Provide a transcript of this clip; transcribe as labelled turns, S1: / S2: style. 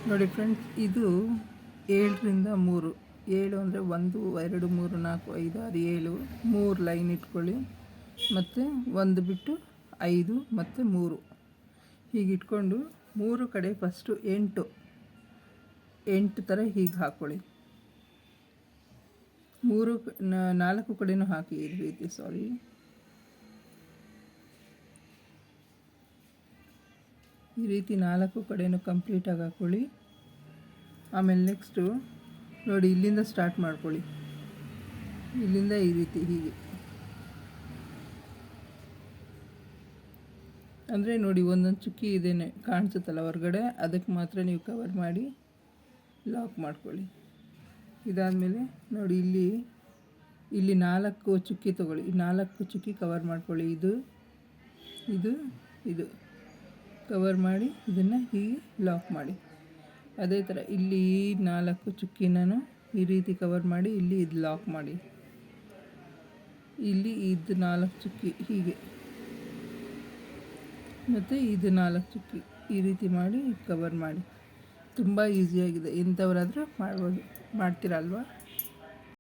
S1: ನೋಡಿ ಫ್ರೆಂಡ್ಸ್, ಇದು 7ರಿಂದ 3, 7 ಅಂದರೆ 1 2 3 4 5 6 7, 3 ಲೈನ್ ಇಟ್ಕೊಳ್ಳಿ. ಮತ್ತು 1 ಬಿಟ್ಟು 5 ಮತ್ತು 3 ಹೀಗೆ ಇಟ್ಕೊಂಡು 3 ಕಡೆ ಫಸ್ಟು 8 ಥರ ಹೀಗೆ ಹಾಕ್ಕೊಳ್ಳಿ. 4 ಕಡೆನೂ ಹಾಕಿ ಈ ರೀತಿ. ಈ ರೀತಿ 4 ಕಡೆನೂ ಕಂಪ್ಲೀಟಾಗಿ ಹಾಕ್ಕೊಳ್ಳಿ. ಆಮೇಲೆ ನೆಕ್ಸ್ಟು ನೋಡಿ, ಇಲ್ಲಿಂದ ಸ್ಟಾರ್ಟ್ ಮಾಡ್ಕೊಳ್ಳಿ. ಇಲ್ಲಿಂದ ಈ ರೀತಿ ಹೀಗೆ ಅಂದರೆ ನೋಡಿ, ಒಂದೊಂದು ಚುಕ್ಕಿ ಇದೇನೆ ಕಾಣಿಸುತ್ತಲ್ಲ ಹೊರಗಡೆ, ಅದಕ್ಕೆ ಮಾತ್ರ ನೀವು ಕವರ್ ಮಾಡಿ ಲಾಕ್ ಮಾಡ್ಕೊಳ್ಳಿ. ಇದಾದಮೇಲೆ ನೋಡಿ, ಇಲ್ಲಿ 4 ಚುಕ್ಕಿ ತೊಗೊಳ್ಳಿ. 4 ಚುಕ್ಕಿ ಕವರ್ ಮಾಡ್ಕೊಳ್ಳಿ. ಇದು ಕವರ್ ಮಾಡಿ ಇದನ್ನು ಹೀಗೆ ಲಾಕ್ ಮಾಡಿ. ಅದೇ ಥರ ಇಲ್ಲಿ 4 ಚುಕ್ಕಿನೂ ಈ ರೀತಿ ಕವರ್ ಮಾಡಿ ಇಲ್ಲಿ ಇದು ಲಾಕ್ ಮಾಡಿ. ಇಲ್ಲಿ ಇದು 4 ಚುಕ್ಕಿ ಹೀಗೆ, ಮತ್ತು ಇದು 4 ಚುಕ್ಕಿ ಈ ರೀತಿ ಮಾಡಿ ಕವರ್ ಮಾಡಿ. ತುಂಬ ಈಸಿಯಾಗಿದೆ, ಎಂಥವರಾದರೂ ಮಾಡ್ಬೋದು. ಮಾಡ್ತೀರಲ್ವಾ?